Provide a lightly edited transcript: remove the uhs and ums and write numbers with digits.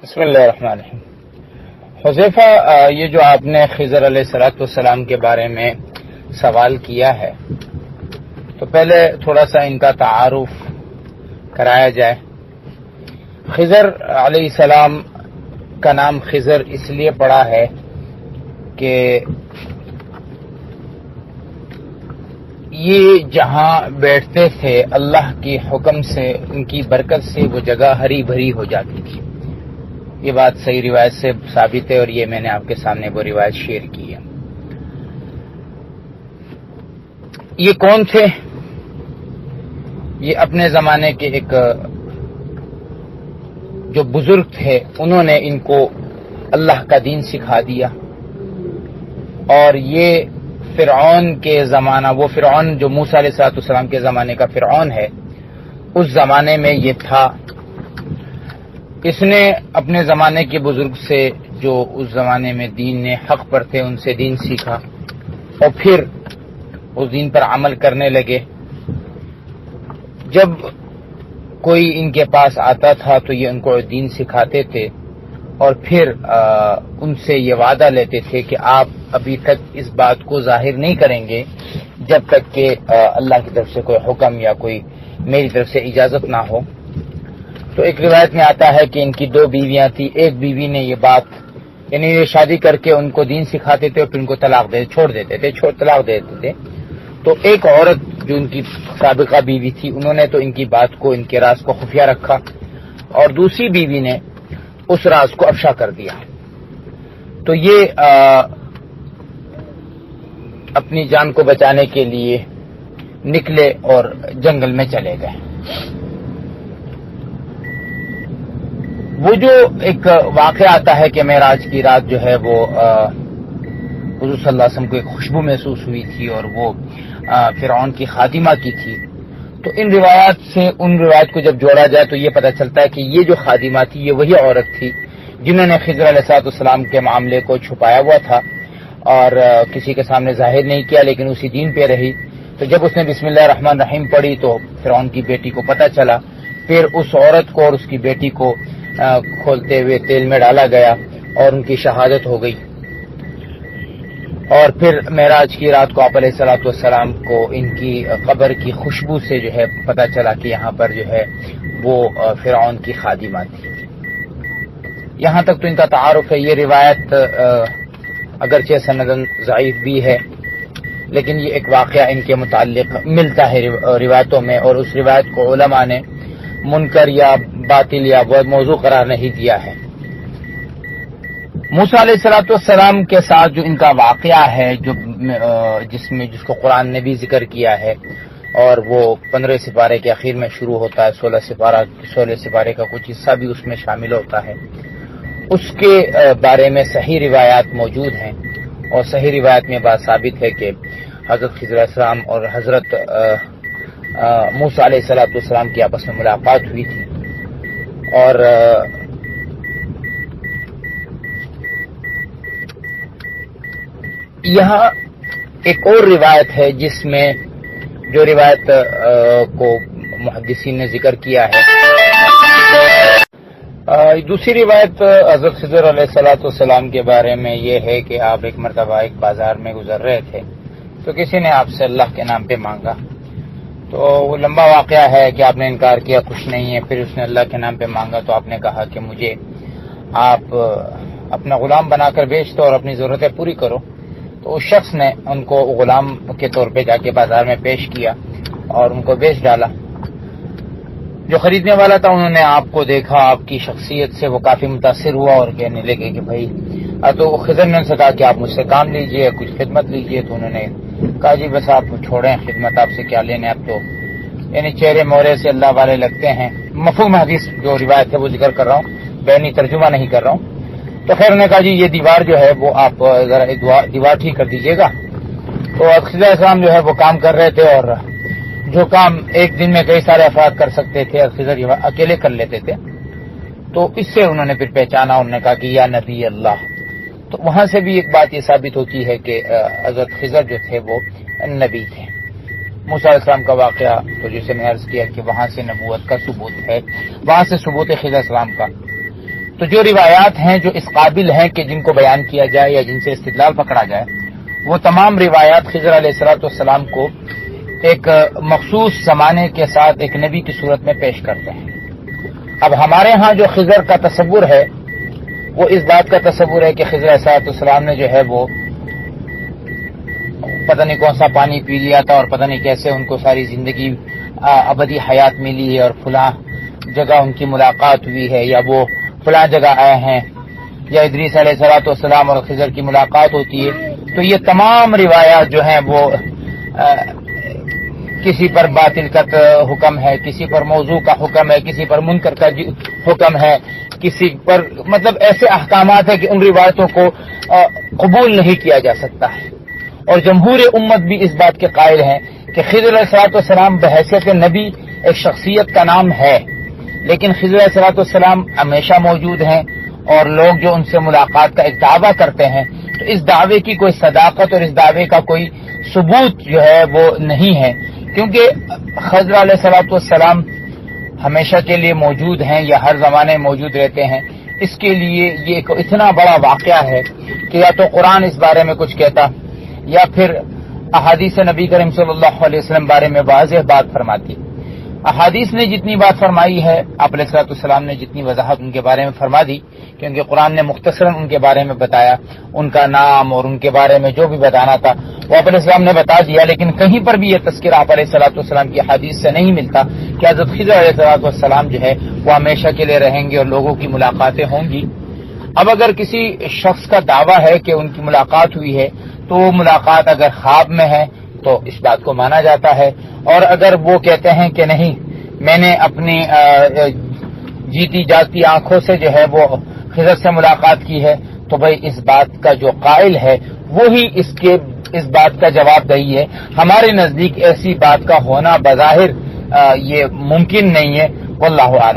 بسم اللہ الرحمن الرحیم۔ حذیفہ، یہ جو آپ نے خضر علیہ السلام کے بارے میں سوال کیا ہے تو پہلے تھوڑا سا ان کا تعارف کرایا جائے۔ خضر علیہ السلام کا نام خضر اس لیے پڑا ہے کہ یہ جہاں بیٹھتے تھے اللہ کے حکم سے، ان کی برکت سے وہ جگہ ہری بھری ہو جاتی تھی۔ یہ بات صحیح روایت سے ثابت ہے اور یہ میں نے آپ کے سامنے وہ روایت شیئر کی ہے۔ یہ کون تھے؟ یہ اپنے زمانے کے ایک جو بزرگ تھے، انہوں نے ان کو اللہ کا دین سکھا دیا، اور یہ فرعون کے زمانہ، وہ فرعون جو موسیٰ علیہ السلام کے زمانے کا فرعون ہے، اس زمانے میں یہ تھا۔ اس نے اپنے زمانے کے بزرگ سے جو اس زمانے میں دین نے حق پر تھے ان سے دین سیکھا، اور پھر اس دین پر عمل کرنے لگے۔ جب کوئی ان کے پاس آتا تھا تو یہ ان کو دین سکھاتے تھے، اور پھر ان سے یہ وعدہ لیتے تھے کہ آپ ابھی تک اس بات کو ظاہر نہیں کریں گے جب تک کہ اللہ کی طرف سے کوئی حکم یا کوئی میری طرف سے اجازت نہ ہو۔ تو ایک روایت میں آتا ہے کہ ان کی 2 بیویاں تھیں، ایک بیوی نے یہ بات، یعنی یہ شادی کر کے ان کو دین سکھاتے تھے اور پھر ان کو طلاق چھوڑ دیتے تھے، طلاق دیتے تھے۔ تو ایک عورت جو ان کی سابقہ بیوی تھی، انہوں نے تو ان کی بات کو، ان کے راز کو خفیہ رکھا، اور دوسری بیوی نے اس راز کو افشا کر دیا۔ تو یہ اپنی جان کو بچانے کے لیے نکلے اور جنگل میں چلے گئے۔ وہ جو ایک واقعہ آتا ہے کہ معراج کی رات جو ہے وہ حضور صلی اللہ علیہ وسلم کو ایک خوشبو محسوس ہوئی تھی، اور وہ فرعون کی خادمہ کی تھی۔ تو ان روایات سے ان روایات کو جب جوڑا جائے تو یہ پتہ چلتا ہے کہ یہ جو خادمہ تھی یہ وہی عورت تھی جنہوں نے خضر علیہ السلام کے معاملے کو چھپایا ہوا تھا اور کسی کے سامنے ظاہر نہیں کیا، لیکن اسی دین پہ رہی۔ تو جب اس نے بسم اللہ الرحمن الرحیم پڑھی تو فرعون کی بیٹی کو پتہ چلا، پھر اس عورت کو اور اس کی بیٹی کو کھولتے ہوئے تیل میں ڈالا گیا اور ان کی شہادت ہو گئی۔ اور پھر معراج کی رات کو آپ علیہ السلام کو ان کی قبر کی خوشبو سے جو ہے پتہ چلا کہ یہاں پر جو ہے وہ فرعون کی خادمہ تھی۔ یہاں تک تو ان کا تعارف ہے۔ یہ روایت اگرچہ سندن ضعیف بھی ہے، لیکن یہ ایک واقعہ ان کے متعلق ملتا ہے روایتوں میں، اور اس روایت کو علماء نے منکر یا باطل یا موضوع قرار نہیں دیا ہے۔ موسیٰ علیہ السلام کے ساتھ جو ان کا واقعہ ہے، جس کو قرآن نے بھی ذکر کیا ہے، اور وہ 15 سپارے کے اخیر میں شروع ہوتا ہے، 16 سپارے کا کچھ حصہ بھی اس میں شامل ہوتا ہے۔ اس کے بارے میں صحیح روایات موجود ہیں، اور صحیح روایت میں بات ثابت ہے کہ حضرت خضر علیہ السلام اور حضرت موسیٰ علیہ السلام کی آپس میں ملاقات ہوئی تھی، اور یہاں ایک اور روایت ہے جس میں جو روایت کو محدثین نے ذکر کیا ہے۔ دوسری روایت حضرت خضر علیہ السلام کے بارے میں یہ ہے کہ آپ ایک مرتبہ ایک بازار میں گزر رہے تھے تو کسی نے آپ سے اللہ کے نام پہ مانگا، تو وہ لمبا واقعہ ہے کہ آپ نے انکار کیا، کچھ نہیں ہے، پھر اس نے اللہ کے نام پہ مانگا تو آپ نے کہا کہ مجھے آپ اپنا غلام بنا کر بیچ دو اور اپنی ضرورتیں پوری کرو۔ تو اس شخص نے ان کو غلام کے طور پہ جا کے بازار میں پیش کیا اور ان کو بیچ ڈالا۔ جو خریدنے والا تھا انہوں نے آپ کو دیکھا، آپ کی شخصیت سے وہ کافی متاثر ہوا اور کہنے لگے کہ بھائی، تو خضر نے ان سے کہا کہ آپ مجھ سے کام لیجئے، کچھ خدمت لیجئے۔ تو انہوں نے کہا جی بس آپ چھوڑیں خدمت، آپ سے کیا لینے، اب تو یعنی چہرے مورے سے اللہ والے لگتے ہیں۔ مفہوم حدیث جو روایت ہے وہ ذکر کر رہا ہوں، بینی ترجمہ نہیں کر رہا ہوں۔ تو خیر انہوں نے کہا جی یہ دیوار جو ہے وہ آپ ذرا دیوار ٹھیک کر دیجئے گا۔ تو خضر علیہ السلام جو ہے وہ کام کر رہے تھے، اور جو کام ایک دن میں کئی سارے افراد کر سکتے تھے خضر اکیلے کر لیتے تھے۔ تو اس سے انہوں نے پھر پہچانا، انہوں نے کہا کہ یا نبی اللہ۔ تو وہاں سے بھی ایک بات یہ ثابت ہوتی ہے کہ حضرت خضر جو تھے وہ نبی تھے۔ موسیٰ علیہ السلام کا واقعہ تو جسے میں عرض کیا کہ وہاں سے نبوت کا ثبوت ہے، وہاں سے ثبوت خضر علیہ السلام کا۔ تو جو روایات ہیں جو اس قابل ہیں کہ جن کو بیان کیا جائے یا جن سے استدلال پکڑا جائے، وہ تمام روایات خضر علیہ الصلوۃ والسلام کو ایک مخصوص زمانے کے ساتھ ایک نبی کی صورت میں پیش کرتے ہیں۔ اب ہمارے ہاں جو خضر کا تصور ہے وہ اس بات کا تصور ہے کہ خضر علیہ السلام نے جو ہے وہ پتہ نہیں کون سا پانی پی لیا تھا اور پتہ نہیں کیسے ان کو ساری زندگی ابدی حیات ملی ہے اور فلاں جگہ ان کی ملاقات ہوئی ہے، یا وہ فلاں جگہ آئے ہیں، یا ادریس علیہ السلام اور خضر کی ملاقات ہوتی ہے۔ تو یہ تمام روایات جو ہیں وہ کسی پر باطل کا حکم ہے، کسی پر موضوع کا حکم ہے، کسی پر منکر کا حکم ہے، کسی پر مطلب ایسے احکامات ہیں کہ ان روایتوں کو قبول نہیں کیا جا سکتا ہے۔ اور جمہور امت بھی اس بات کے قائل ہیں کہ خضر علیہ السلام بحیثیت نبی ایک شخصیت کا نام ہے، لیکن خضر علیہ السلام ہمیشہ موجود ہیں، اور لوگ جو ان سے ملاقات کا ایک دعویٰ کرتے ہیں تو اس دعوے کی کوئی صداقت اور اس دعوے کا کوئی ثبوت جو ہے وہ نہیں ہے، کیونکہ خضر علیہ السلام ہمیشہ کے لیے موجود ہیں یا ہر زمانے میں موجود رہتے ہیں۔ اس کے لیے یہ ایک اتنا بڑا واقعہ ہے کہ یا تو قرآن اس بارے میں کچھ کہتا یا پھر احادیث نبی کریم صلی اللہ علیہ وسلم بارے میں واضح بات فرماتی۔ احادیث نے جتنی بات فرمائی ہے، آپ علیہ السلام نے جتنی وضاحت ان کے بارے میں فرما دی، کیونکہ قرآن نے مختصراً ان کے بارے میں بتایا، ان کا نام اور ان کے بارے میں جو بھی بتانا تھا وہ آپ علیہ السلام نے بتا دیا، لیکن کہیں پر بھی یہ تذکرہ آپ علیہ السلام کی حدیث سے نہیں ملتا کہ حضرت خضر علیہ السلام جو ہے وہ ہمیشہ کے لیے رہیں گے اور لوگوں کی ملاقاتیں ہوں گی۔ اب اگر کسی شخص کا دعویٰ ہے کہ ان کی ملاقات ہوئی ہے تو وہ ملاقات اگر خواب میں ہے تو اس بات کو مانا جاتا ہے، اور اگر وہ کہتے ہیں کہ نہیں میں نے اپنی جیتی جاگتی آنکھوں سے جو ہے وہ خضر سے ملاقات کی ہے، تو بھائی اس بات کا جو قائل ہے وہی اس بات کا جواب دہی ہے۔ ہمارے نزدیک ایسی بات کا ہونا بظاہر یہ ممکن نہیں ہے، واللہ اعلم۔